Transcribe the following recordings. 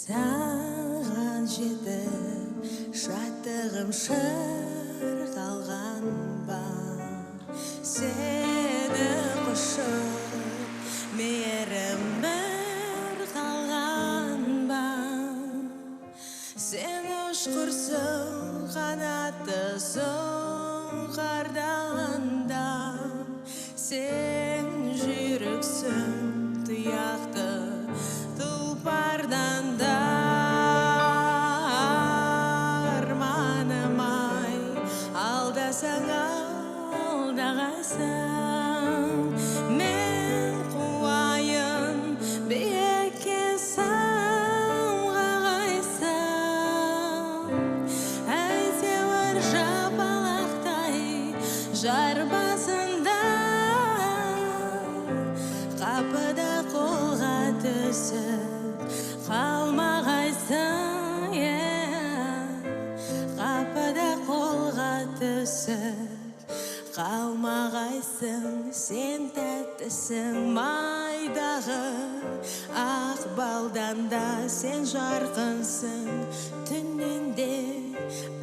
Саған жетіп шаттығым шырқалған ба, сені құшып мейірім бір қалған ба, сен ұшқырсың қанаттысың қардағанда, сен жүйріксің тұяқты тұлпардан да. Арманым-ай, алдасаң алдағайсың, мен қуайын биікке самғағайсың, әйтеуір жапалақтай жар басында, қапыда қолға түсіп қалмағайсың, қапыда қолға түсіп қалмағайсың. Сен тәттісің майдағы ақ балдан да, сен жарқынсың түннен де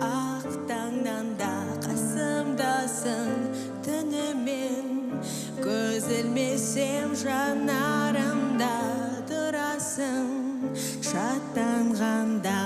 ақ таңнан да, қасымдасың түнімен, көз ілмесем жанарымда тұрасың шаттанғанда.